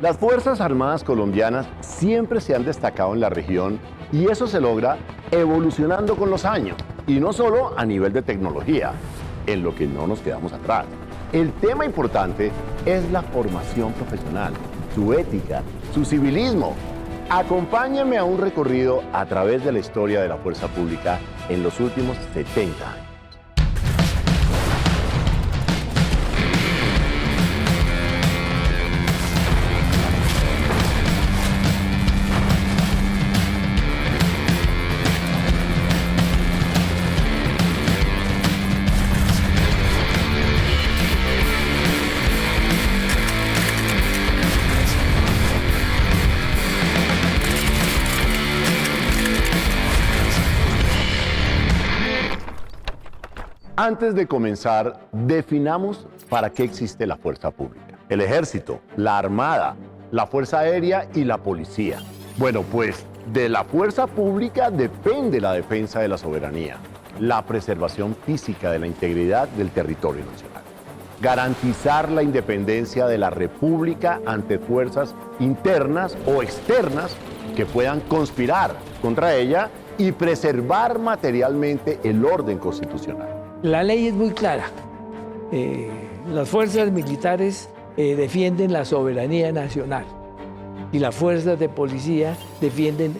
Las Fuerzas Armadas colombianas siempre se han destacado en la región y eso se logra evolucionando con los años y no solo a nivel de tecnología, en lo que no nos quedamos atrás. El tema importante es la formación profesional, su ética, su civilismo. Acompáñenme a un recorrido a través de la historia de la fuerza pública en los últimos 70 años. Antes de comenzar, definamos para qué existe la fuerza pública. El ejército, la armada, la fuerza aérea y la policía. Bueno, pues de la fuerza pública depende la defensa de la soberanía, la preservación física de la integridad del territorio nacional, garantizar la independencia de la república ante fuerzas internas o externas que puedan conspirar contra ella y preservar materialmente el orden constitucional. La ley es muy clara. Las fuerzas militares defienden la soberanía nacional y las fuerzas de policía defienden,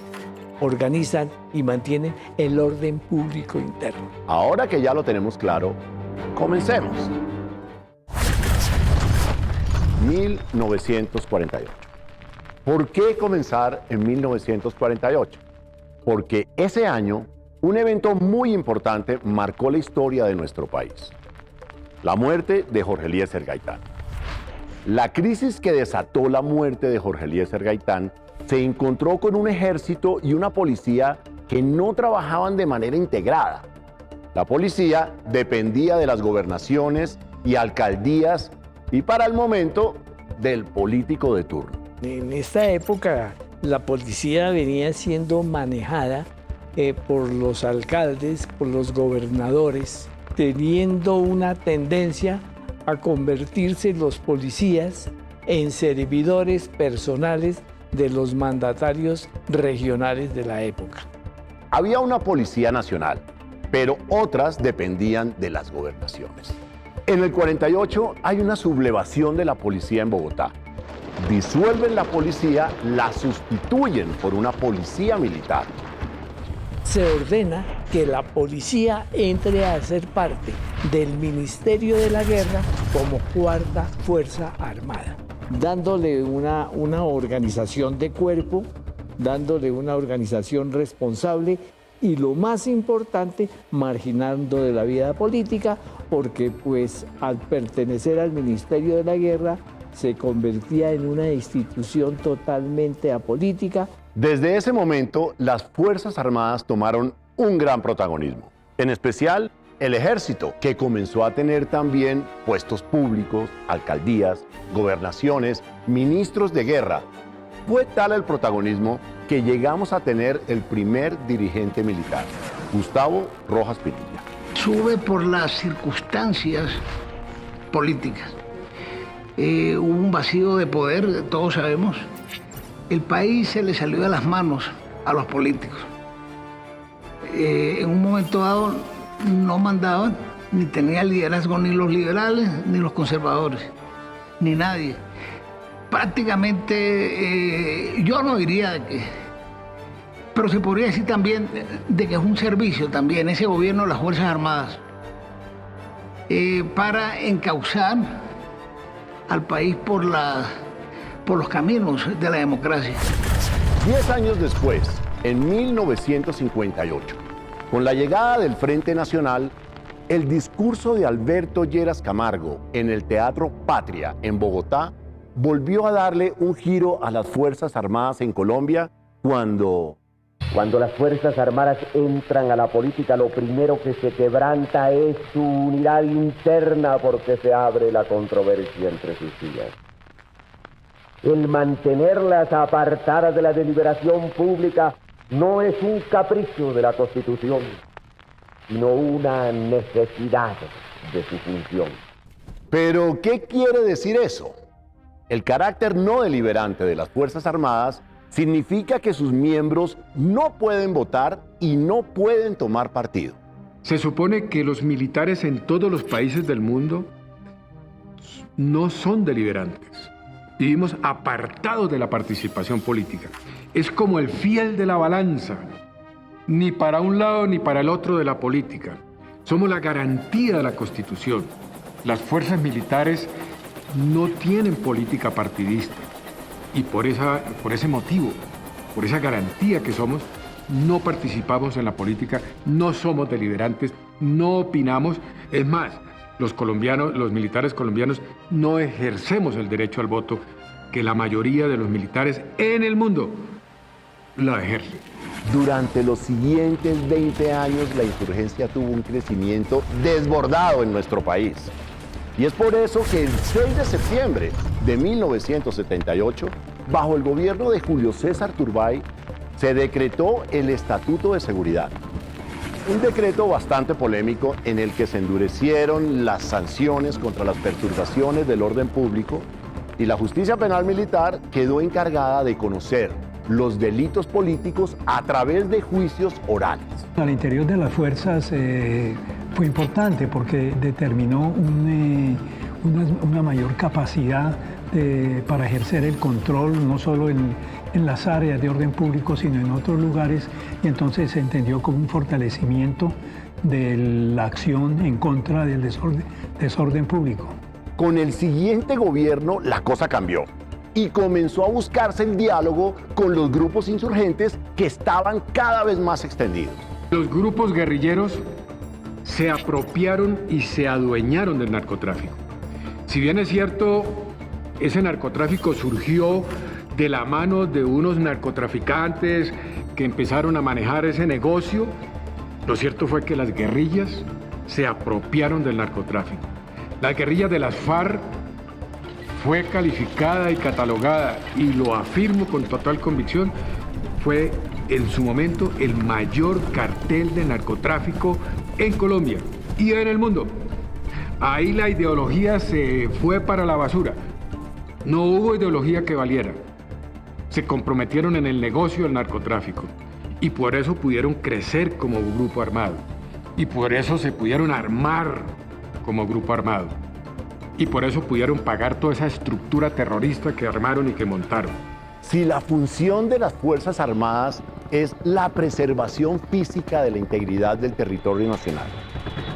organizan y mantienen el orden público interno. Ahora que ya lo tenemos claro, comencemos. 1948. ¿Por qué comenzar en 1948? Porque ese año un evento muy importante marcó la historia de nuestro país. La muerte de Jorge Eliezer Gaitán. La crisis que desató la muerte de Jorge Eliezer Gaitán se encontró con un ejército y una policía que no trabajaban de manera integrada. La policía dependía de las gobernaciones y alcaldías y para el momento del político de turno. En esta época la policía venía siendo manejada por los alcaldes, por los gobernadores, teniendo una tendencia a convertirse los policías en servidores personales de los mandatarios regionales de la época. Había una policía nacional, pero otras dependían de las gobernaciones. En el 48 hay una sublevación de la policía en Bogotá. Disuelven la policía, la sustituyen por una policía militar. Se ordena que la policía entre a ser parte del Ministerio de la Guerra como cuarta fuerza armada, dándole una organización de cuerpo, dándole una organización responsable y lo más importante, marginando de la vida política, porque pues al pertenecer al Ministerio de la Guerra se convertía en una institución totalmente apolítica. Desde ese momento, las Fuerzas Armadas tomaron un gran protagonismo, en especial el ejército, que comenzó a tener también puestos públicos, alcaldías, gobernaciones, ministros de guerra. Fue tal el protagonismo que llegamos a tener el primer dirigente militar, Gustavo Rojas Pinilla. Sube por las circunstancias políticas. Hubo un vacío de poder, todos sabemos. El país se le salió de las manos a los políticos. En un momento dado no mandaban, ni tenía liderazgo ni los liberales, ni los conservadores, ni nadie. Prácticamente, yo no diría de que, pero se podría decir también de que es un servicio también, ese gobierno de las Fuerzas Armadas, para encauzar al país por los caminos de la democracia. 10 años después, en 1958, con la llegada del Frente Nacional, el discurso de Alberto Lleras Camargo en el Teatro Patria en Bogotá volvió a darle un giro a las Fuerzas Armadas en Colombia cuando las Fuerzas Armadas entran a la política, lo primero que se quebranta es su unidad interna porque se abre la controversia entre sus filas. El mantenerlas apartadas de la deliberación pública no es un capricho de la Constitución, sino una necesidad de su función. Pero, ¿qué quiere decir eso? El carácter no deliberante de las Fuerzas Armadas significa que sus miembros no pueden votar y no pueden tomar partido. Se supone que los militares en todos los países del mundo no son deliberantes. Vivimos apartados de la participación política. Es como el fiel de la balanza, ni para un lado ni para el otro de la política. Somos la garantía de la Constitución. Las fuerzas militares no tienen política partidista y por ese motivo, por esa garantía que somos, no participamos en la política, no somos deliberantes, no opinamos. Es más, los militares colombianos no ejercemos el derecho al voto que la mayoría de los militares en el mundo lo ejercen. Durante los siguientes 20 años, la insurgencia tuvo un crecimiento desbordado en nuestro país. Y es por eso que el 6 de septiembre de 1978, bajo el gobierno de Julio César Turbay, se decretó el Estatuto de Seguridad. Un decreto bastante polémico en el que se endurecieron las sanciones contra las perturbaciones del orden público y la justicia penal militar quedó encargada de conocer los delitos políticos a través de juicios orales. Al interior de las fuerzas fue importante porque determinó una mayor capacidad para ejercer el control, no solo en las áreas de orden público, sino en otros lugares, y entonces se entendió como un fortalecimiento de la acción en contra del desorden público. Con el siguiente gobierno la cosa cambió y comenzó a buscarse el diálogo con los grupos insurgentes que estaban cada vez más extendidos. Los grupos guerrilleros se apropiaron y se adueñaron del narcotráfico. Si bien es cierto, ese narcotráfico surgió de la mano de unos narcotraficantes que empezaron a manejar ese negocio, lo cierto fue que las guerrillas se apropiaron del narcotráfico. La guerrilla de las FARC fue calificada y catalogada, y lo afirmo con total convicción, fue en su momento el mayor cartel de narcotráfico en Colombia y en el mundo. Ahí la ideología se fue para la basura. No hubo ideología que valiera. Se comprometieron en el negocio del narcotráfico y por eso pudieron crecer como grupo armado y por eso se pudieron armar como grupo armado y por eso pudieron pagar toda esa estructura terrorista que armaron y que montaron. Si la función de las Fuerzas Armadas es la preservación física de la integridad del territorio nacional,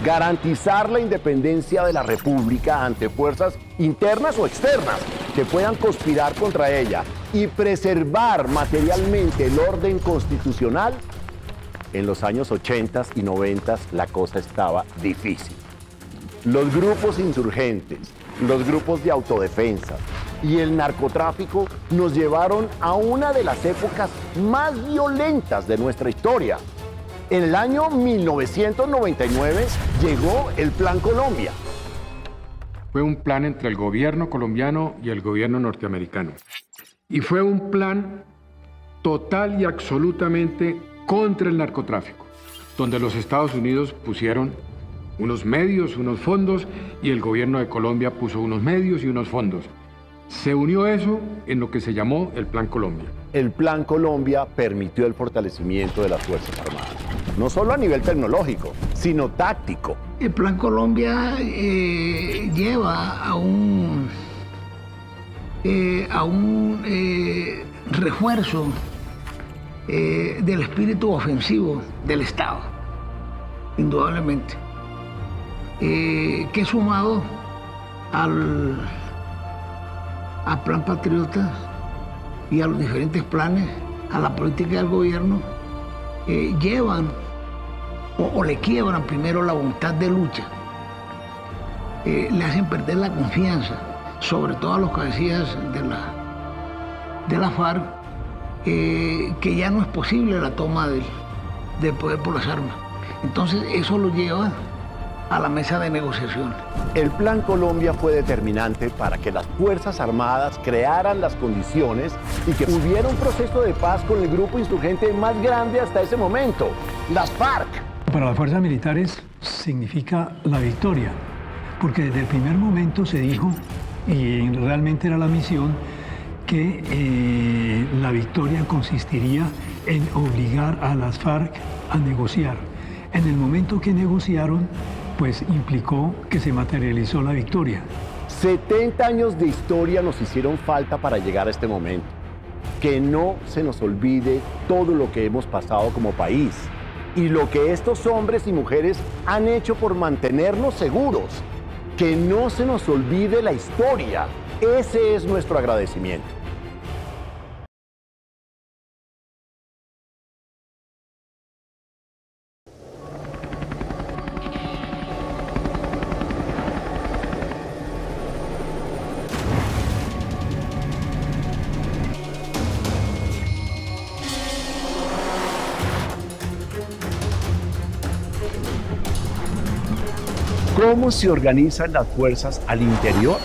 garantizar la independencia de la República ante fuerzas internas o externas que puedan conspirar contra ella y preservar materialmente el orden constitucional, en los años 80 y 90 la cosa estaba difícil. Los grupos insurgentes, los grupos de autodefensa y el narcotráfico nos llevaron a una de las épocas más violentas de nuestra historia. En el año 1999 llegó el Plan Colombia. Fue un plan entre el gobierno colombiano y el gobierno norteamericano. Y fue un plan total y absolutamente contra el narcotráfico, donde los Estados Unidos pusieron unos medios, unos fondos, y el gobierno de Colombia puso unos medios y unos fondos. Se unió eso en lo que se llamó el Plan Colombia. El Plan Colombia permitió el fortalecimiento de las Fuerzas Armadas, no solo a nivel tecnológico, sino táctico. El Plan Colombia lleva a un refuerzo del espíritu ofensivo del Estado, indudablemente, que sumado al Plan Patriota y a los diferentes planes, a la política del gobierno, llevan o le quiebran primero la voluntad de lucha, le hacen perder la confianza, sobre todo a los cabecillas de la FARC, que ya no es posible la toma del poder por las armas. Entonces eso lo lleva a la mesa de negociación. El Plan Colombia fue determinante para que las Fuerzas Armadas crearan las condiciones y que hubiera un proceso de paz con el grupo insurgente más grande hasta ese momento, las FARC. Para las fuerzas militares significa la victoria, porque desde el primer momento se dijo, y realmente era la misión, que la victoria consistiría en obligar a las FARC a negociar. En el momento que negociaron, pues implicó que se materializó la victoria. 70 años de historia nos hicieron falta para llegar a este momento. Que no se nos olvide todo lo que hemos pasado como país y lo que estos hombres y mujeres han hecho por mantenernos seguros. Que no se nos olvide la historia. Ese es nuestro agradecimiento. ¿Cómo se organizan las fuerzas al interior?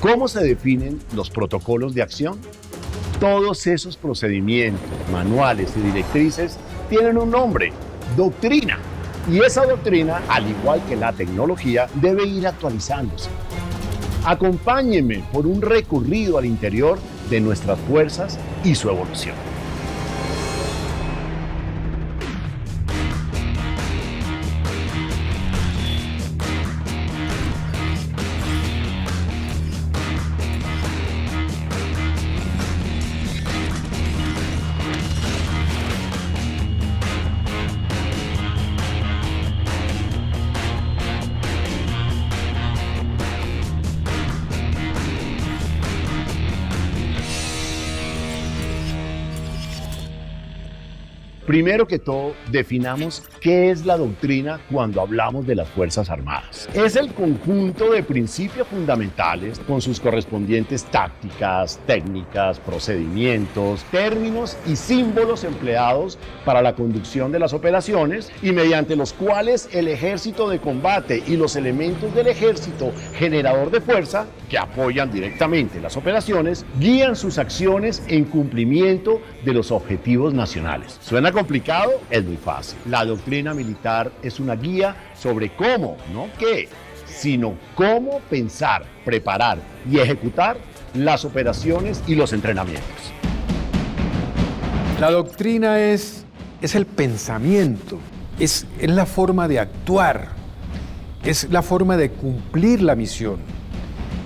¿Cómo se definen los protocolos de acción? Todos esos procedimientos, manuales y directrices tienen un nombre: doctrina. Y esa doctrina, al igual que la tecnología, debe ir actualizándose. Acompáñenme por un recorrido al interior de nuestras fuerzas y su evolución. Primero que todo, definamos qué es la doctrina cuando hablamos de las Fuerzas Armadas. Es el conjunto de principios fundamentales con sus correspondientes tácticas, técnicas, procedimientos, términos y símbolos empleados para la conducción de las operaciones y mediante los cuales el ejército de combate y los elementos del ejército generador de fuerza, que apoyan directamente las operaciones, guían sus acciones en cumplimiento de los objetivos nacionales. ¿Suena complicado? Es muy fácil. La doctrina militar es una guía sobre cómo, no qué, sino cómo pensar, preparar y ejecutar las operaciones y los entrenamientos. La doctrina es el pensamiento, es la forma de actuar, es la forma de cumplir la misión.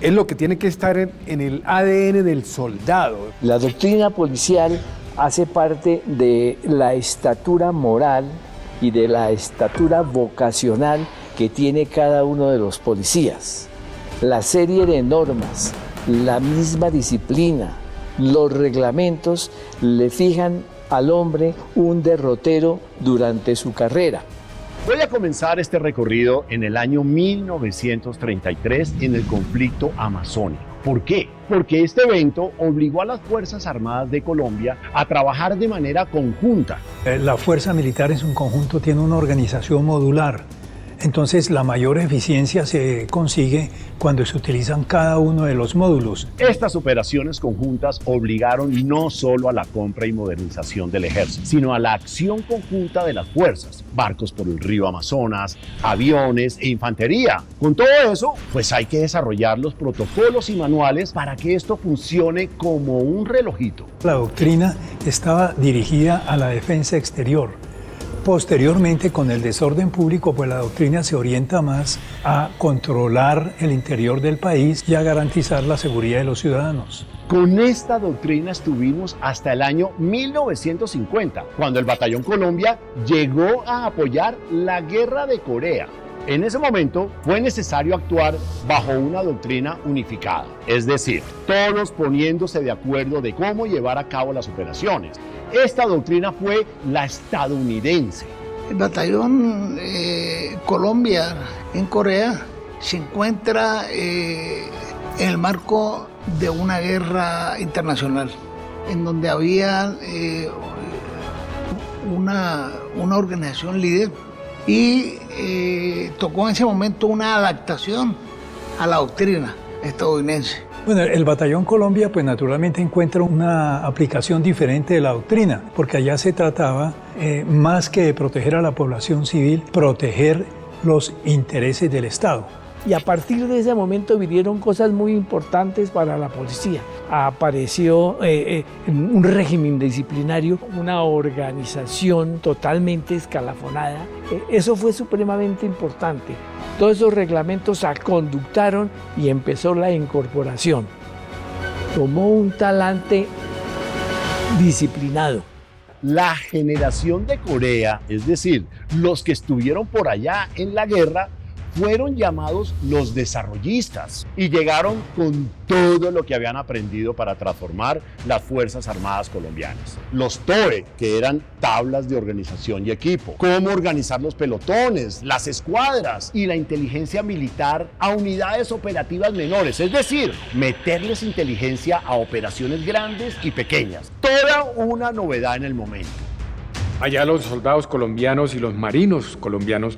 Es lo que tiene que estar en el ADN del soldado. La doctrina policial hace parte de la estatura moral y de la estatura vocacional que tiene cada uno de los policías. La serie de normas, la misma disciplina, los reglamentos le fijan al hombre un derrotero durante su carrera. Voy a comenzar este recorrido en el año 1933 en el conflicto amazónico. ¿Por qué? Porque este evento obligó a las Fuerzas Armadas de Colombia a trabajar de manera conjunta. La fuerza militar en su conjunto tiene una organización modular. Entonces la mayor eficiencia se consigue cuando se utilizan cada uno de los módulos. Estas operaciones conjuntas obligaron no solo a la compra y modernización del ejército, sino a la acción conjunta de las fuerzas, barcos por el río Amazonas, aviones e infantería. Con todo eso, pues hay que desarrollar los protocolos y manuales para que esto funcione como un relojito. La doctrina estaba dirigida a la defensa exterior. Posteriormente, con el desorden público, pues la doctrina se orienta más a controlar el interior del país y a garantizar la seguridad de los ciudadanos. Con esta doctrina estuvimos hasta el año 1950, cuando el Batallón Colombia llegó a apoyar la Guerra de Corea. En ese momento fue necesario actuar bajo una doctrina unificada, es decir, todos poniéndose de acuerdo de cómo llevar a cabo las operaciones. Esta doctrina fue la estadounidense. El Batallón Colombia en Corea se encuentra en el marco de una guerra internacional, en donde había una organización líder y tocó en ese momento una adaptación a la doctrina estadounidense. Bueno, el Batallón Colombia pues naturalmente encuentra una aplicación diferente de la doctrina, porque allá se trataba más que de proteger a la población civil, proteger los intereses del Estado. Y a partir de ese momento vinieron cosas muy importantes para la policía. Apareció un régimen disciplinario, una organización totalmente escalafonada. Eso fue supremamente importante. Todos esos reglamentos se conductaron y empezó la incorporación. Tomó un talante disciplinado. La generación de Corea, es decir, los que estuvieron por allá en la guerra, fueron llamados los desarrollistas y llegaron con todo lo que habían aprendido para transformar las Fuerzas Armadas colombianas. Los TOE, que eran tablas de organización y equipo, cómo organizar los pelotones, las escuadras y la inteligencia militar a unidades operativas menores, es decir, meterles inteligencia a operaciones grandes y pequeñas. Toda una novedad en el momento. Allá los soldados colombianos y los marinos colombianos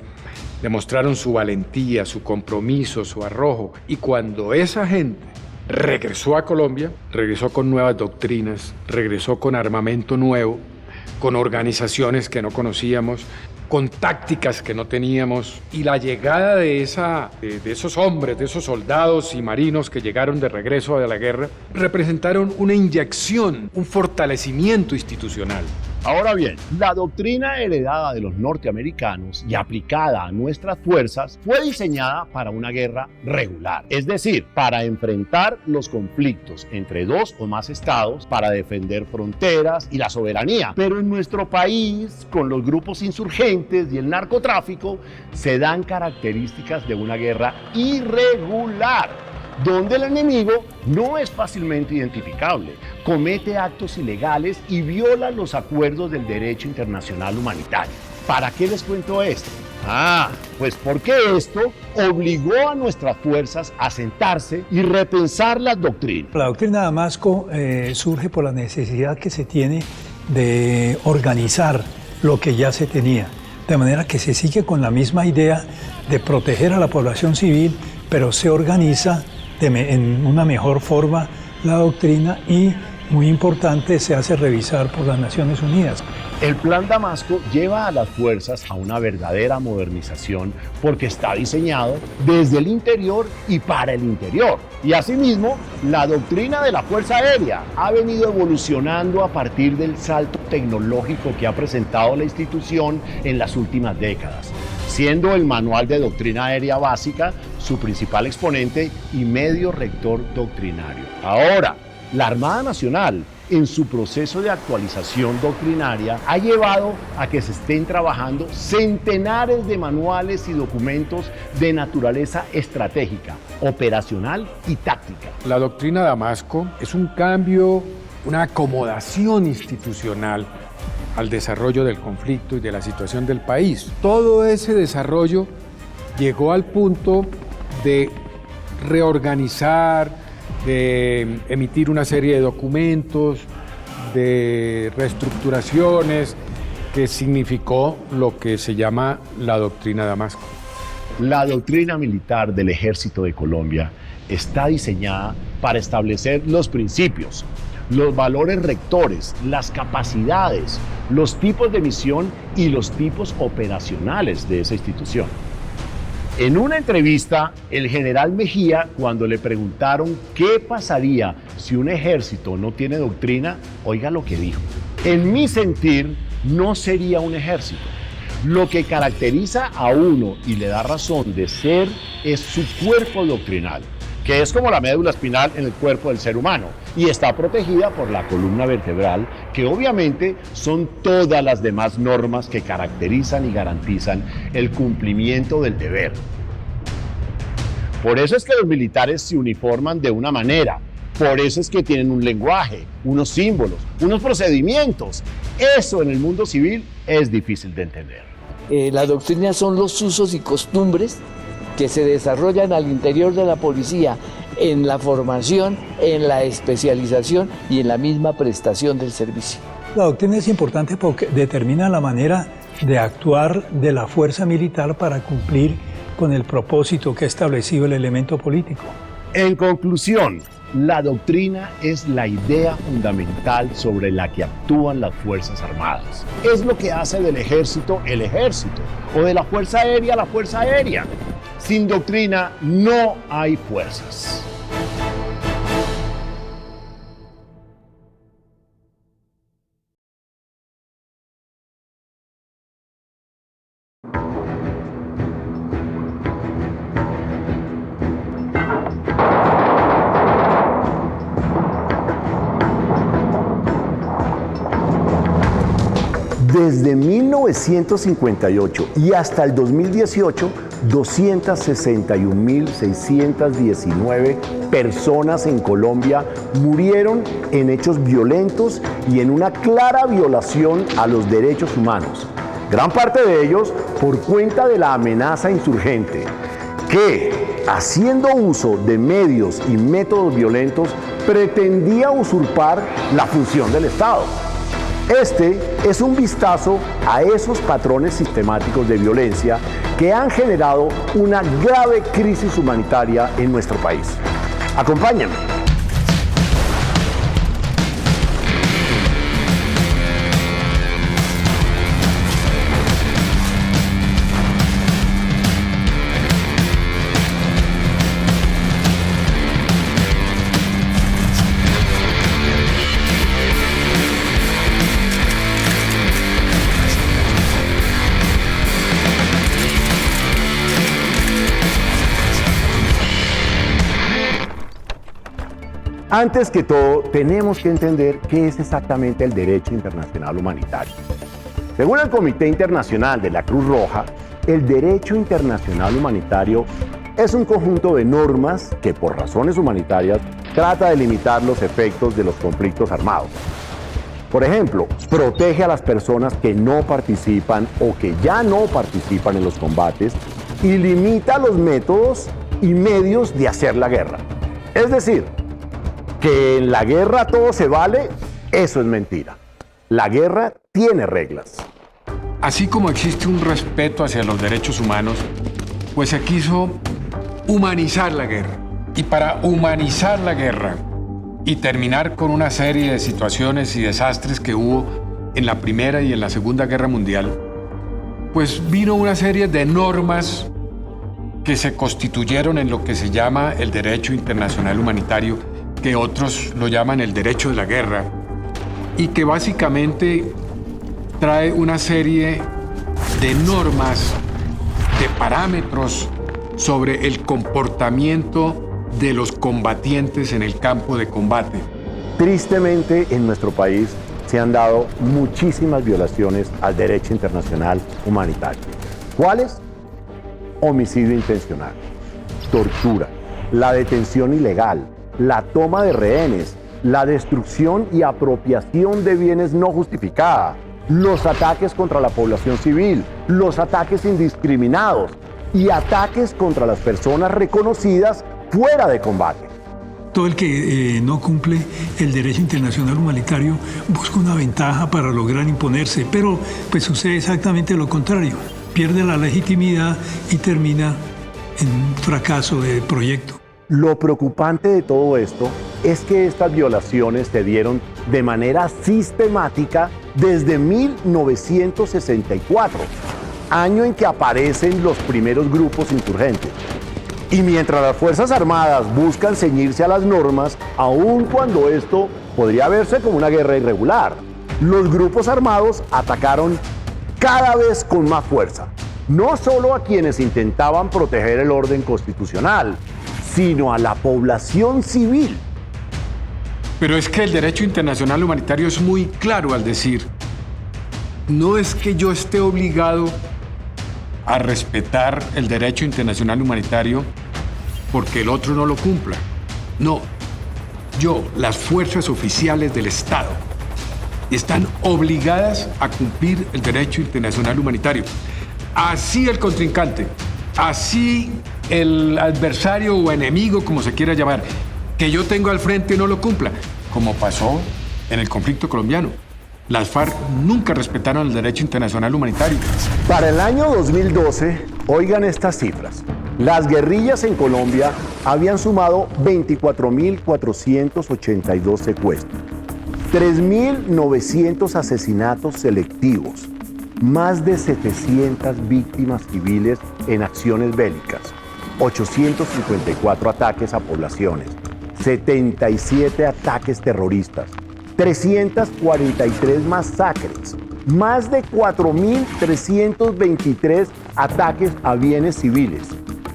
demostraron su valentía, su compromiso, su arrojo. Y cuando esa gente regresó a Colombia, regresó con nuevas doctrinas, regresó con armamento nuevo, con organizaciones que no conocíamos, con tácticas que no teníamos. Y la llegada de esos hombres, de esos soldados y marinos que llegaron de regreso de la guerra, representaron una inyección, un fortalecimiento institucional. Ahora bien, la doctrina heredada de los norteamericanos y aplicada a nuestras fuerzas fue diseñada para una guerra regular, es decir, para enfrentar los conflictos entre dos o más estados, para defender fronteras y la soberanía. Pero en nuestro país, con los grupos insurgentes y el narcotráfico, se dan características de una guerra irregular, donde el enemigo no es fácilmente identificable, comete actos ilegales y viola los acuerdos del derecho internacional humanitario. ¿Para qué les cuento esto? Pues porque esto obligó a nuestras fuerzas a sentarse y repensar las doctrinas. La doctrina de Damasco surge por la necesidad que se tiene de organizar lo que ya se tenía, de manera que se sigue con la misma idea de proteger a la población civil, pero se organiza en una mejor forma la doctrina y, muy importante, se hace revisar por las Naciones Unidas. El Plan Damasco lleva a las fuerzas a una verdadera modernización porque está diseñado desde el interior y para el interior. Y asimismo, la doctrina de la Fuerza Aérea ha venido evolucionando a partir del salto tecnológico que ha presentado la institución en las últimas décadas, siendo el Manual de Doctrina Aérea Básica su principal exponente y medio rector doctrinario. Ahora, la Armada Nacional, en su proceso de actualización doctrinaria, ha llevado a que se estén trabajando centenares de manuales y documentos de naturaleza estratégica, operacional y táctica. La doctrina Damasco es un cambio, una acomodación institucional al desarrollo del conflicto y de la situación del país. Todo ese desarrollo llegó al punto de reorganizar, de emitir una serie de documentos, de reestructuraciones, que significó lo que se llama la doctrina Damasco. La doctrina militar del Ejército de Colombia está diseñada para establecer los principios, los valores rectores, las capacidades, los tipos de misión y los tipos operacionales de esa institución. En una entrevista, el general Mejía, cuando le preguntaron qué pasaría si un ejército no tiene doctrina, oiga lo que dijo. En mi sentir, no sería un ejército. Lo que caracteriza a uno y le da razón de ser es su cuerpo doctrinal, que es como la médula espinal en el cuerpo del ser humano y está protegida por la columna vertebral, que obviamente son todas las demás normas que caracterizan y garantizan el cumplimiento del deber. Por eso es que los militares se uniforman de una manera, por eso es que tienen un lenguaje, unos símbolos, unos procedimientos. Eso en el mundo civil es difícil de entender. La doctrina son los usos y costumbres que se desarrollan al interior de la policía, en la formación, en la especialización y en la misma prestación del servicio. La doctrina es importante porque determina la manera de actuar de la fuerza militar para cumplir con el propósito que ha establecido el elemento político. En conclusión, la doctrina es la idea fundamental sobre la que actúan las Fuerzas Armadas. Es lo que hace del ejército el ejército, o de la Fuerza Aérea la Fuerza Aérea. Sin doctrina no hay fuerzas. Desde 1958 y hasta el 2018, 261.619 personas en Colombia murieron en hechos violentos y en una clara violación a los derechos humanos. Gran parte de ellos por cuenta de la amenaza insurgente, que, haciendo uso de medios y métodos violentos, pretendía usurpar la función del Estado. Este es un vistazo a esos patrones sistemáticos de violencia que han generado una grave crisis humanitaria en nuestro país. Acompáñenme. Antes que todo, tenemos que entender qué es exactamente el derecho internacional humanitario. Según el Comité Internacional de la Cruz Roja, el derecho internacional humanitario es un conjunto de normas que, por razones humanitarias, trata de limitar los efectos de los conflictos armados. Por ejemplo, protege a las personas que no participan o que ya no participan en los combates y limita los métodos y medios de hacer la guerra. Es decir, que en la guerra todo se vale, eso es mentira. La guerra tiene reglas. Así como existe un respeto hacia los derechos humanos, pues se quiso humanizar la guerra. Y para humanizar la guerra y terminar con una serie de situaciones y desastres que hubo en la Primera y en la Segunda Guerra Mundial, pues vino una serie de normas que se constituyeron en lo que se llama el derecho internacional humanitario, que otros lo llaman el derecho de la guerra, y que básicamente trae una serie de normas, de parámetros sobre el comportamiento de los combatientes en el campo de combate. Tristemente, en nuestro país se han dado muchísimas violaciones al derecho internacional humanitario. ¿Cuáles? Homicidio intencional, tortura, la detención ilegal, la toma de rehenes, la destrucción y apropiación de bienes no justificada, los ataques contra la población civil, los ataques indiscriminados y ataques contra las personas reconocidas fuera de combate. Todo el que no cumple el derecho internacional humanitario busca una ventaja para lograr imponerse, pero pues sucede exactamente lo contrario. Pierde la legitimidad y termina en un fracaso de proyecto. Lo preocupante de todo esto es que estas violaciones se dieron de manera sistemática desde 1964, año en que aparecen los primeros grupos insurgentes. Y mientras las Fuerzas Armadas buscan ceñirse a las normas, aun cuando esto podría verse como una guerra irregular, los grupos armados atacaron cada vez con más fuerza, no solo a quienes intentaban proteger el orden constitucional, sino a la población civil. Pero es que el derecho internacional humanitario es muy claro al decir, no es que yo esté obligado a respetar el derecho internacional humanitario porque el otro no lo cumpla. No, las fuerzas oficiales del Estado están obligadas a cumplir el derecho internacional humanitario. Así el contrincante, así el adversario o enemigo, como se quiera llamar, que yo tengo al frente no lo cumpla, como pasó en el conflicto colombiano. Las FARC nunca respetaron el derecho internacional humanitario. Para el año 2012, oigan estas cifras. Las guerrillas en Colombia habían sumado 24.482 secuestros, 3.900 asesinatos selectivos, más de 700 víctimas civiles en acciones bélicas, 854 ataques a poblaciones, 77 ataques terroristas, 343 masacres, más de 4.323 ataques a bienes civiles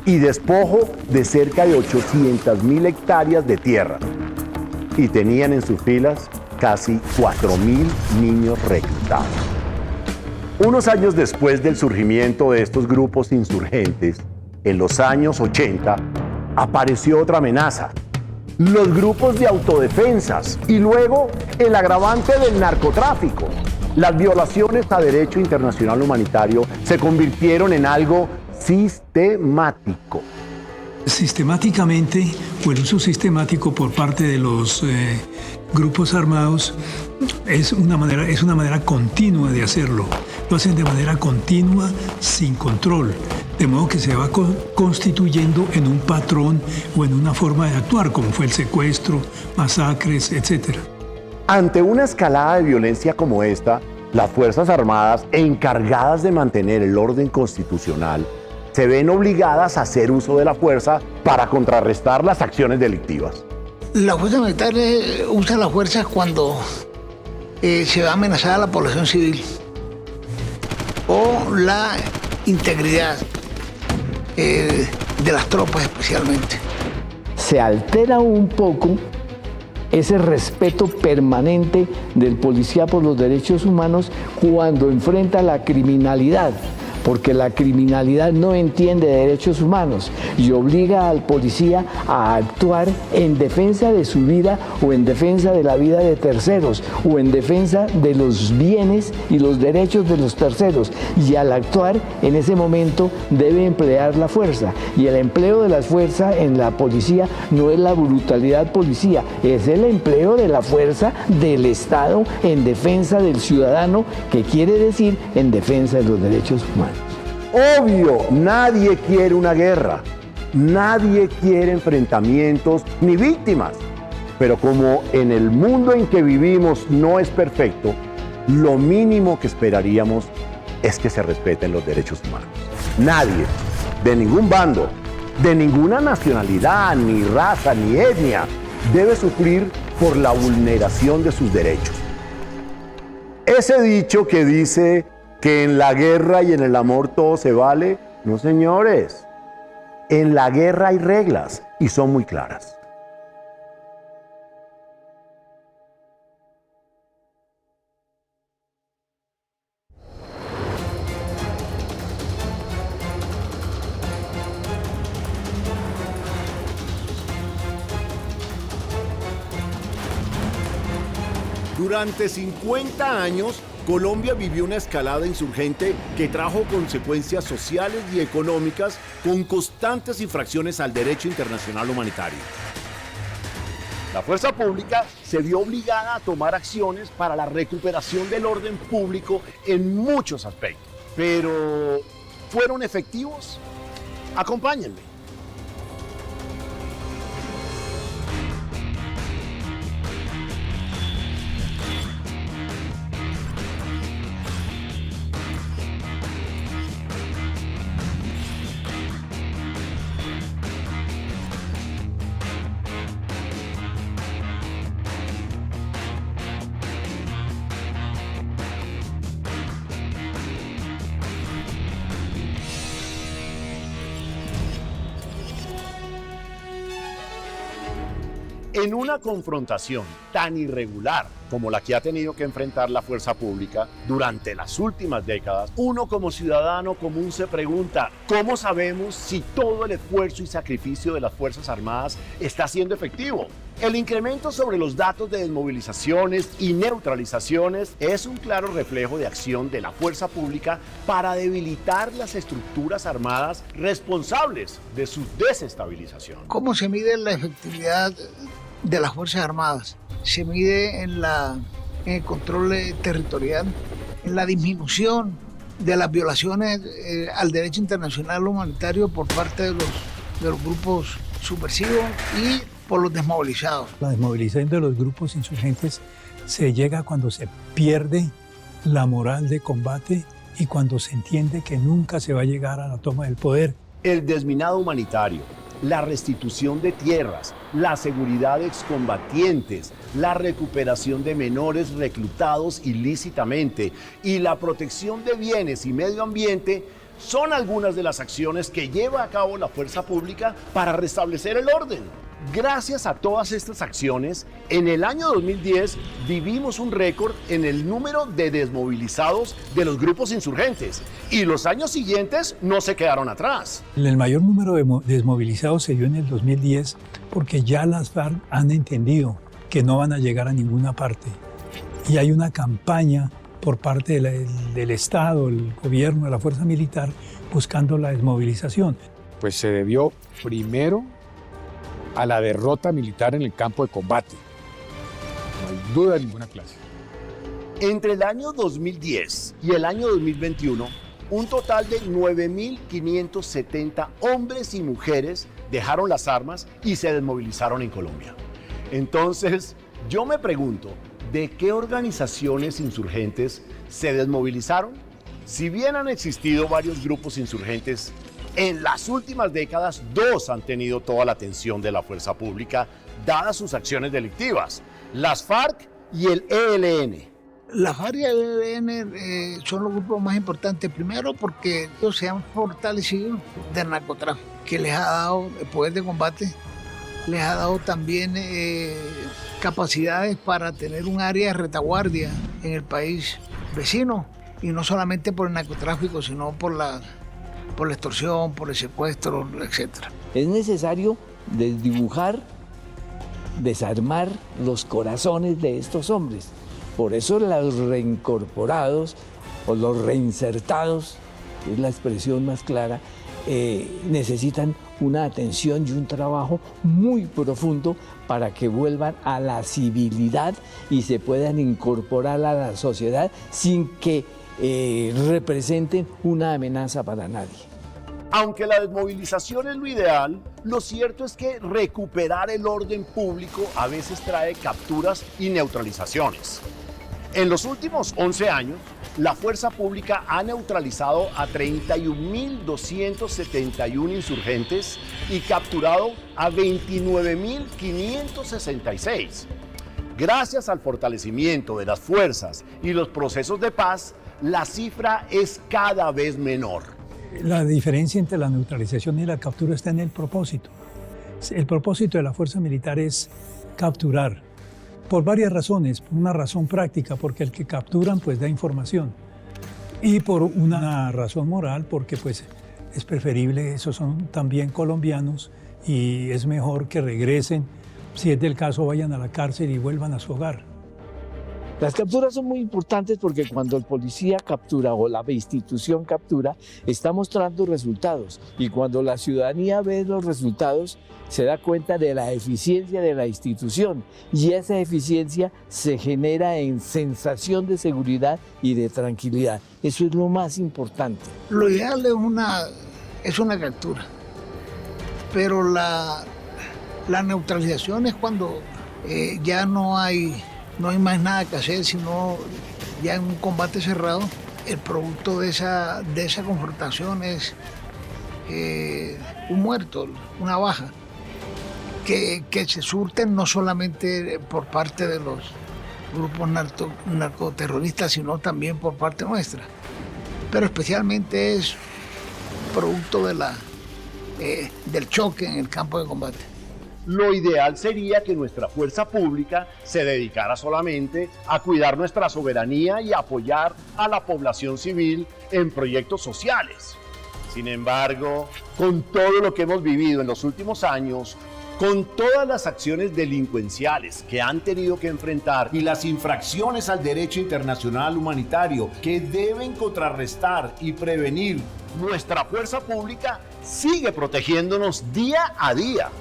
y despojo de cerca de 800.000 hectáreas de tierra. Y tenían en sus filas casi 4.000 niños reclutados. Unos años después del surgimiento de estos grupos insurgentes, en los años 80, apareció otra amenaza: los grupos de autodefensas y luego el agravante del narcotráfico. Las violaciones a derecho internacional humanitario se convirtieron en algo sistemático. Sistemáticamente, o el uso sistemático por parte de los grupos armados es una manera continua de hacerlo. Lo hacen de manera continua, sin control, de modo que se va constituyendo en un patrón o en una forma de actuar, como fue el secuestro, masacres, etc. Ante una escalada de violencia como esta, las Fuerzas Armadas, encargadas de mantener el orden constitucional, se ven obligadas a hacer uso de la fuerza para contrarrestar las acciones delictivas. La fuerza militar usa la fuerza cuando se va a amenazar a la población civil o la integridad de las tropas especialmente. Se altera un poco ese respeto permanente del policía por los derechos humanos cuando enfrenta la criminalidad, porque la criminalidad no entiende derechos humanos y obliga al policía a actuar en defensa de su vida o en defensa de la vida de terceros o en defensa de los bienes y los derechos de los terceros, y al actuar en ese momento debe emplear la fuerza, y el empleo de la fuerza en la policía no es la brutalidad policía, es el empleo de la fuerza del Estado en defensa del ciudadano, que quiere decir en defensa de los derechos humanos. Obvio, nadie quiere una guerra, nadie quiere enfrentamientos ni víctimas. Pero como en el mundo en que vivimos no es perfecto, lo mínimo que esperaríamos es que se respeten los derechos humanos. Nadie, de ningún bando, de ninguna nacionalidad, ni raza, ni etnia, debe sufrir por la vulneración de sus derechos. Ese dicho que dice que en la guerra y en el amor todo se vale, no, señores. En la guerra hay reglas y son muy claras. Durante 50 años, Colombia vivió una escalada insurgente que trajo consecuencias sociales y económicas con constantes infracciones al derecho internacional humanitario. La fuerza pública se vio obligada a tomar acciones para la recuperación del orden público en muchos aspectos. Pero, ¿fueron efectivos? Acompáñenme. En una confrontación tan irregular como la que ha tenido que enfrentar la fuerza pública durante las últimas décadas, uno como ciudadano común se pregunta, ¿cómo sabemos si todo el esfuerzo y sacrificio de las Fuerzas Armadas está siendo efectivo? El incremento sobre los datos de desmovilizaciones y neutralizaciones es un claro reflejo de acción de la fuerza pública para debilitar las estructuras armadas responsables de su desestabilización. ¿Cómo se mide la efectividad de las Fuerzas Armadas? Se mide en la en el control territorial, en la disminución de las violaciones al derecho internacional humanitario por parte de los grupos subversivos y por los desmovilizados. La desmovilización de los grupos insurgentes se llega cuando se pierde la moral de combate y cuando se entiende que nunca se va a llegar a la toma del poder. El desminado humanitario, la restitución de tierras, la seguridad de excombatientes, la recuperación de menores reclutados ilícitamente y la protección de bienes y medio ambiente son algunas de las acciones que lleva a cabo la fuerza pública para restablecer el orden. Gracias a todas estas acciones, en el año 2010 vivimos un récord en el número de desmovilizados de los grupos insurgentes y los años siguientes no se quedaron atrás. El mayor número de desmovilizados se dio en el 2010 porque ya las FARC han entendido que no van a llegar a ninguna parte. Y hay una campaña por parte del Estado, el gobierno, de la fuerza militar, buscando la desmovilización. Pues se debió primero a la derrota militar en el campo de combate. No hay duda de ninguna clase. Entre el año 2010 y el año 2021, un total de 9.570 hombres y mujeres dejaron las armas y se desmovilizaron en Colombia. Entonces, yo me pregunto, ¿de qué organizaciones insurgentes se desmovilizaron? Si bien han existido varios grupos insurgentes, en las últimas décadas, 2 han tenido toda la atención de la fuerza pública, dadas sus acciones delictivas: las FARC y el ELN. La FARC y el ELN son los grupos más importantes, primero porque ellos se han fortalecido del narcotráfico, que les ha dado el poder de combate, les ha dado también capacidades para tener un área de retaguardia en el país vecino, y no solamente por el narcotráfico, sino por la extorsión, por el secuestro, etc. Es necesario desdibujar, desarmar los corazones de estos hombres. Por eso los reincorporados o los reinsertados, que es la expresión más clara, necesitan una atención y un trabajo muy profundo para que vuelvan a la civilidad y se puedan incorporar a la sociedad sin que representen una amenaza para nadie. Aunque la desmovilización es lo ideal, lo cierto es que recuperar el orden público a veces trae capturas y neutralizaciones. En los últimos 11 años, la fuerza pública ha neutralizado a 31.271 insurgentes y capturado a 29.566. Gracias al fortalecimiento de las fuerzas y los procesos de paz, la cifra es cada vez menor. La diferencia entre la neutralización y la captura está en el propósito. El propósito de la fuerza militar es capturar, por varias razones. Por una razón práctica, porque el que capturan pues da información, y por una razón moral, porque pues es preferible, esos son también colombianos y es mejor que regresen, si es del caso vayan a la cárcel y vuelvan a su hogar. Las capturas son muy importantes porque cuando el policía captura o la institución captura, está mostrando resultados. Y cuando la ciudadanía ve los resultados, se da cuenta de la eficiencia de la institución. Y esa eficiencia se genera en sensación de seguridad y de tranquilidad. Eso es lo más importante. Lo ideal es una captura. Pero la neutralización es cuando ya no hay más nada que hacer, sino ya en un combate cerrado. El producto de esa confrontación es un muerto, una baja, que se surten no solamente por parte de los grupos narcoterroristas, sino también por parte nuestra. Pero especialmente es producto de del choque en el campo de combate. Lo ideal sería que nuestra fuerza pública se dedicara solamente a cuidar nuestra soberanía y apoyar a la población civil en proyectos sociales. Sin embargo, con todo lo que hemos vivido en los últimos años, con todas las acciones delincuenciales que han tenido que enfrentar y las infracciones al derecho internacional humanitario que deben contrarrestar y prevenir, nuestra fuerza pública sigue protegiéndonos día a día.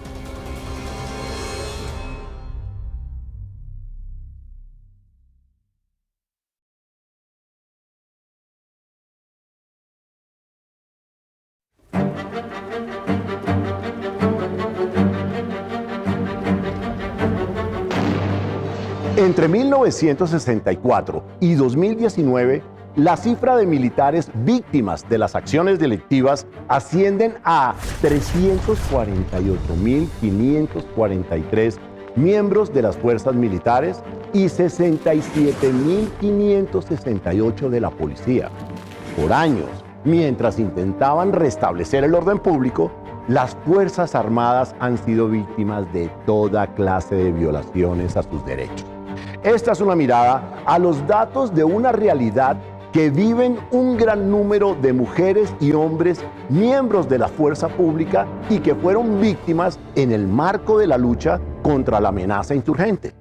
Entre 1964 y 2019, la cifra de militares víctimas de las acciones delictivas ascienden a 348.543 miembros de las fuerzas militares y 67.568 de la policía. Por años, mientras intentaban restablecer el orden público, las Fuerzas Armadas han sido víctimas de toda clase de violaciones a sus derechos. Esta es una mirada a los datos de una realidad que viven un gran número de mujeres y hombres miembros de la fuerza pública y que fueron víctimas en el marco de la lucha contra la amenaza insurgente.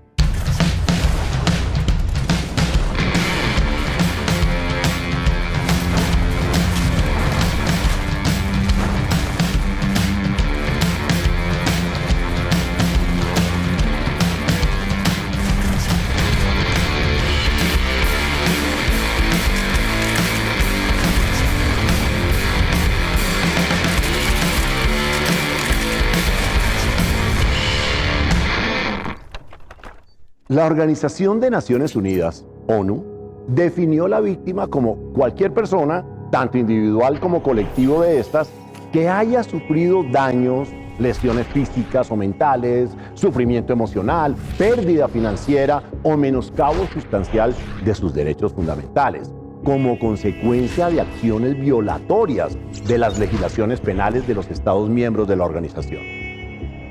La Organización de Naciones Unidas, ONU, definió la víctima como cualquier persona, tanto individual como colectivo de estas, que haya sufrido daños, lesiones físicas o mentales, sufrimiento emocional, pérdida financiera o menoscabo sustancial de sus derechos fundamentales, como consecuencia de acciones violatorias de las legislaciones penales de los Estados miembros de la organización.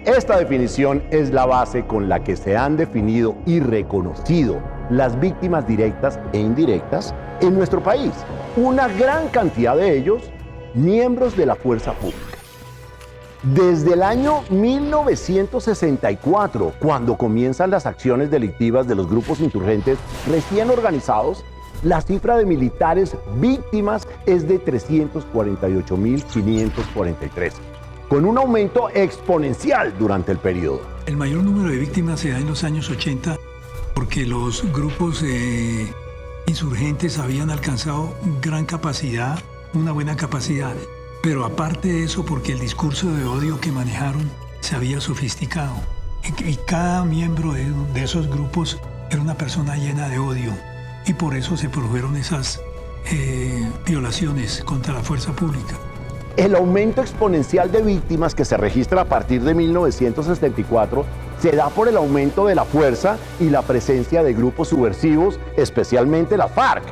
Esta definición es la base con la que se han definido y reconocido las víctimas directas e indirectas en nuestro país. Una gran cantidad de ellos, miembros de la fuerza pública. Desde el año 1964, cuando comienzan las acciones delictivas de los grupos insurgentes recién organizados, la cifra de militares víctimas es de 348.543. con un aumento exponencial durante el periodo. El mayor número de víctimas se da en los años 80 porque los grupos insurgentes habían alcanzado gran capacidad, una buena capacidad, pero aparte de eso porque el discurso de odio que manejaron se había sofisticado y cada miembro de esos grupos era una persona llena de odio y por eso se produjeron esas violaciones contra la fuerza pública. El aumento exponencial de víctimas que se registra a partir de 1974 se da por el aumento de la fuerza y la presencia de grupos subversivos, especialmente las FARC,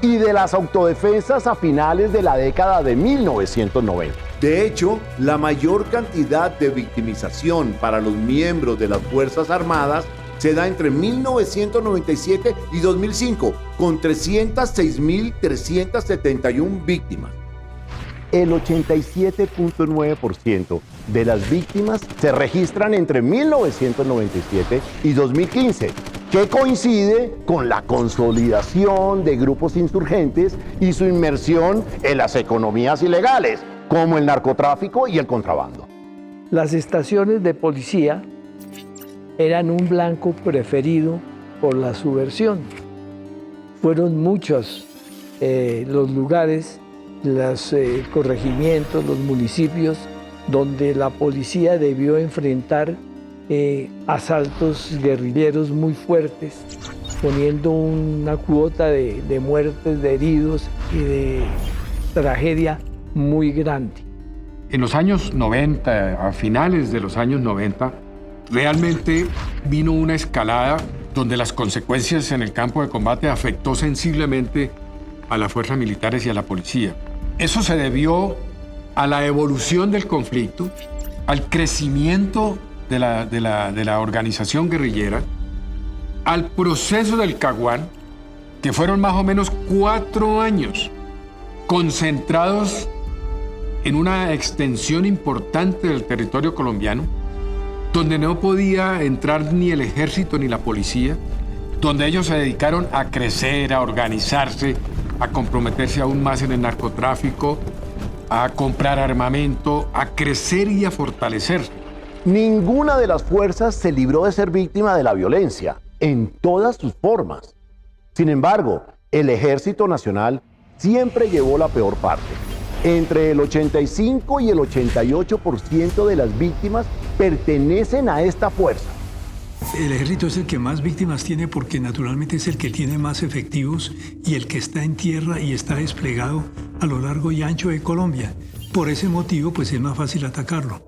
y de las autodefensas a finales de la década de 1990. De hecho, la mayor cantidad de victimización para los miembros de las Fuerzas Armadas se da entre 1997 y 2005, con 306.371 víctimas. El 87.9% de las víctimas se registran entre 1997 y 2015, que coincide con la consolidación de grupos insurgentes y su inmersión en las economías ilegales, como el narcotráfico y el contrabando. Las estaciones de policía eran un blanco preferido por la subversión. Fueron muchos los lugares, los corregimientos, los municipios, donde la policía debió enfrentar asaltos guerrilleros muy fuertes, poniendo una cuota de muertes, de heridos y de tragedia muy grande. En los años 90, a finales de los años 90, realmente vino una escalada donde las consecuencias en el campo de combate afectó sensiblemente a las fuerzas militares y a la policía. Eso se debió a la evolución del conflicto, al crecimiento de la organización guerrillera, al proceso del Caguán, que fueron más o menos 4 años concentrados en una extensión importante del territorio colombiano, donde no podía entrar ni el ejército ni la policía, donde ellos se dedicaron a crecer, a organizarse, a comprometerse aún más en el narcotráfico, a comprar armamento, a crecer y a fortalecerse. Ninguna de las fuerzas se libró de ser víctima de la violencia, en todas sus formas. Sin embargo, el Ejército Nacional siempre llevó la peor parte. Entre el 85 y el 88% de las víctimas pertenecen a esta fuerza. El ejército es el que más víctimas tiene porque naturalmente es el que tiene más efectivos y el que está en tierra y está desplegado a lo largo y ancho de Colombia. Por ese motivo, pues es más fácil atacarlo.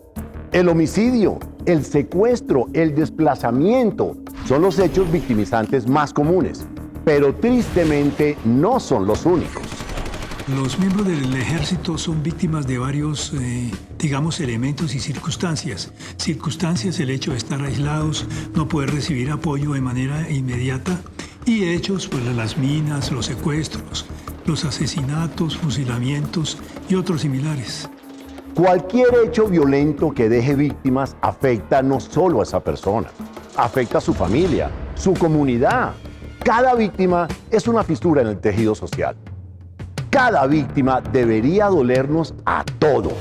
El homicidio, el secuestro, el desplazamiento son los hechos victimizantes más comunes, pero tristemente no son los únicos. Los miembros del ejército son víctimas de varios, elementos y circunstancias. Circunstancias, el hecho de estar aislados, no poder recibir apoyo de manera inmediata. Y hechos, pues las minas, los secuestros, los asesinatos, fusilamientos y otros similares. Cualquier hecho violento que deje víctimas afecta no solo a esa persona, afecta a su familia, su comunidad. Cada víctima es una fisura en el tejido social. Cada víctima debería dolernos a todos.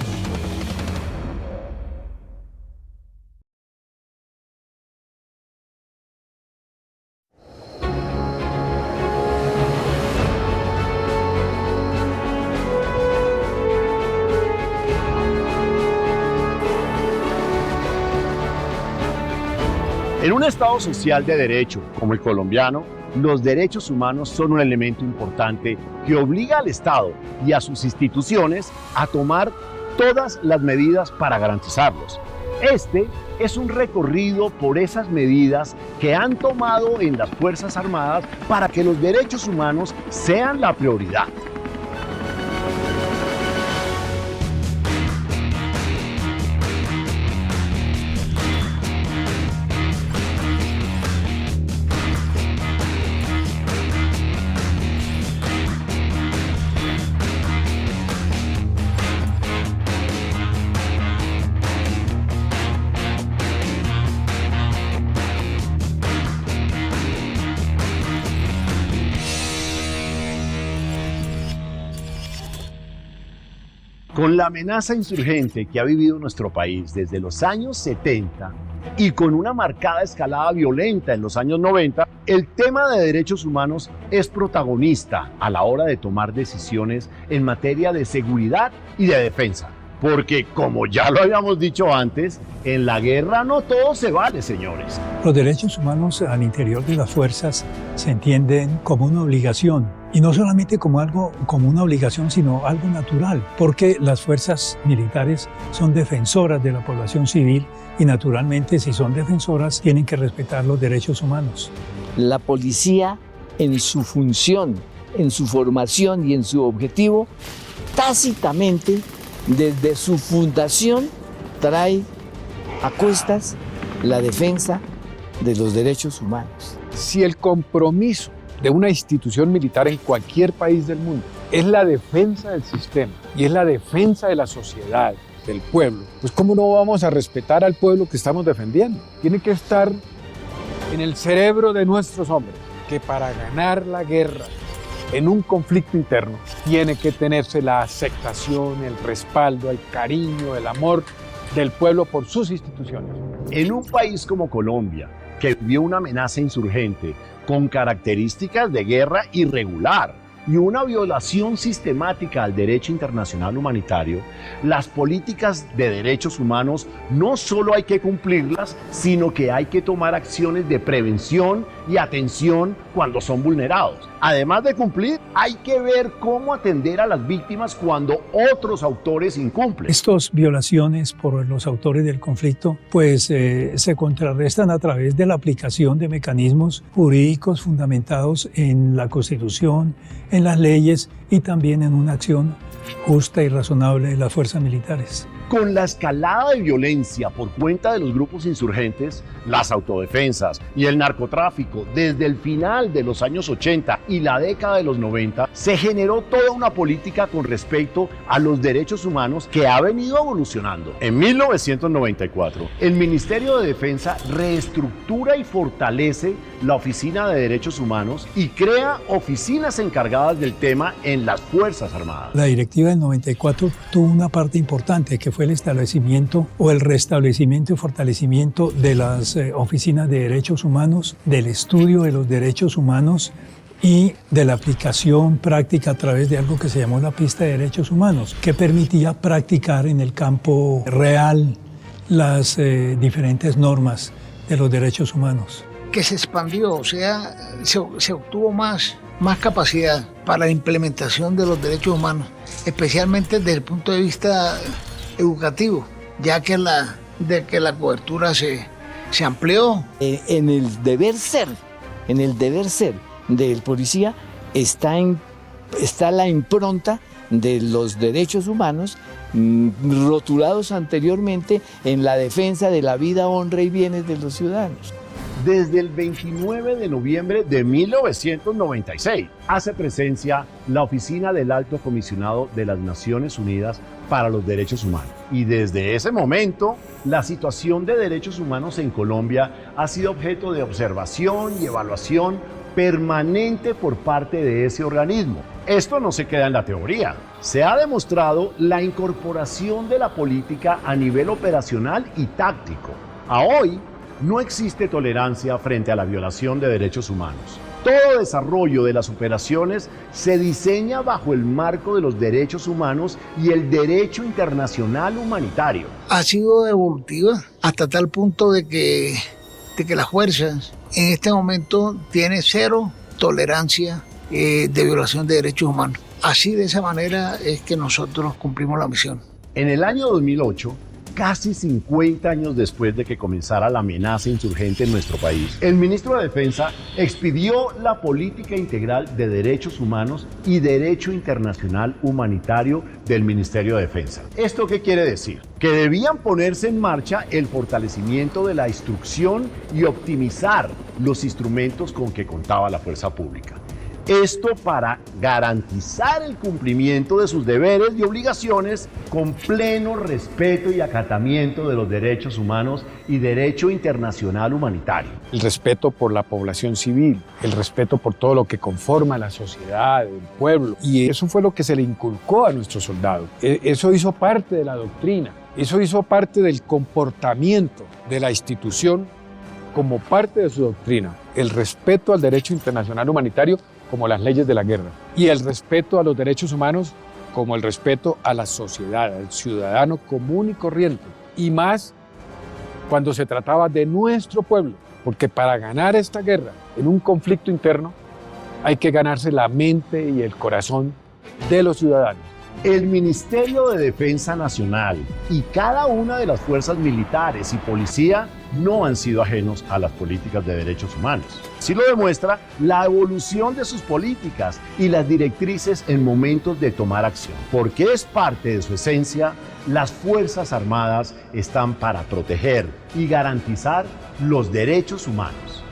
En un Estado social de derecho como el colombiano, los derechos humanos son un elemento importante que obliga al Estado y a sus instituciones a tomar todas las medidas para garantizarlos. Este es un recorrido por esas medidas que han tomado en las Fuerzas Armadas para que los derechos humanos sean la prioridad. Con la amenaza insurgente que ha vivido nuestro país desde los años 70 y con una marcada escalada violenta en los años 90, el tema de derechos humanos es protagonista a la hora de tomar decisiones en materia de seguridad y de defensa. Porque, como ya lo habíamos dicho antes, en la guerra no todo se vale, señores. Los derechos humanos al interior de las fuerzas se entienden como una obligación. Y no solamente como una obligación, sino algo natural, porque las fuerzas militares son defensoras de la población civil y naturalmente si son defensoras tienen que respetar los derechos humanos. La policía en su función, en su formación y en su objetivo, tácitamente desde su fundación trae a cuestas la defensa de los derechos humanos. Si el compromiso de una institución militar en cualquier país del mundo es la defensa del sistema y es la defensa de la sociedad, del pueblo, pues ¿cómo no vamos a respetar al pueblo que estamos defendiendo? Tiene que estar en el cerebro de nuestros hombres que para ganar la guerra en un conflicto interno tiene que tenerse la aceptación, el respaldo, el cariño, el amor del pueblo por sus instituciones. En un país como Colombia, que vivió una amenaza insurgente con características de guerra irregular y una violación sistemática al derecho internacional humanitario, las políticas de derechos humanos no solo hay que cumplirlas, sino que hay que tomar acciones de prevención y atención cuando son vulnerados. Además de cumplir, hay que ver cómo atender a las víctimas cuando otros autores incumplen. Estas violaciones por los autores del conflicto pues se contrarrestan a través de la aplicación de mecanismos jurídicos fundamentados en la Constitución, en las leyes y también en una acción justa y razonable de las fuerzas militares. Con la escalada de violencia por cuenta de los grupos insurgentes, las autodefensas y el narcotráfico desde el final de los años 80 y la década de los 90, se generó toda una política con respecto a los derechos humanos que ha venido evolucionando. En 1994, el Ministerio de Defensa reestructura y fortalece la Oficina de Derechos Humanos y crea oficinas encargadas del tema en las Fuerzas Armadas. La directiva del 94 tuvo una parte importante que fue el establecimiento o el restablecimiento y fortalecimiento de las oficinas de derechos humanos, del estudio de los derechos humanos y de la aplicación práctica a través de algo que se llamó la pista de derechos humanos, que permitía practicar en el campo real las diferentes normas de los derechos humanos. Que se expandió, o sea, se obtuvo más capacidad para la implementación de los derechos humanos, especialmente desde el punto de vista educativo, ya que la cobertura se amplió. En el deber ser del policía está la impronta de los derechos humanos rotulados anteriormente en la defensa de la vida, honra y bienes de los ciudadanos. Desde el 29 de noviembre de 1996 hace presencia la Oficina del Alto Comisionado de las Naciones Unidas para los Derechos Humanos. Y desde ese momento, la situación de derechos humanos en Colombia ha sido objeto de observación y evaluación permanente por parte de ese organismo. Esto no se queda en la teoría. Se ha demostrado la incorporación de la política a nivel operacional y táctico. A hoy, no existe tolerancia frente a la violación de derechos humanos. Todo desarrollo de las operaciones se diseña bajo el marco de los derechos humanos y el derecho internacional humanitario. Ha sido evolutiva hasta tal punto de que las fuerzas en este momento tienen cero tolerancia de violación de derechos humanos. Así, de esa manera, es que nosotros cumplimos la misión. En el año 2008, casi 50 años después de que comenzara la amenaza insurgente en nuestro país, el ministro de Defensa expidió la Política Integral de Derechos Humanos y Derecho Internacional Humanitario del Ministerio de Defensa. ¿Esto qué quiere decir? Que debían ponerse en marcha el fortalecimiento de la instrucción y optimizar los instrumentos con que contaba la fuerza pública. Esto para garantizar el cumplimiento de sus deberes y obligaciones con pleno respeto y acatamiento de los derechos humanos y derecho internacional humanitario. El respeto por la población civil, el respeto por todo lo que conforma la sociedad, el pueblo. Y eso fue lo que se le inculcó a nuestros soldados. Eso hizo parte de la doctrina, eso hizo parte del comportamiento de la institución como parte de su doctrina. El respeto al derecho internacional humanitario como las leyes de la guerra, y el respeto a los derechos humanos como el respeto a la sociedad, al ciudadano común y corriente, y más cuando se trataba de nuestro pueblo, porque para ganar esta guerra en un conflicto interno hay que ganarse la mente y el corazón de los ciudadanos. El Ministerio de Defensa Nacional y cada una de las fuerzas militares y policía no han sido ajenos a las políticas de derechos humanos. Así lo demuestra la evolución de sus políticas y las directrices en momentos de tomar acción. Porque es parte de su esencia, las Fuerzas Armadas están para proteger y garantizar los derechos humanos.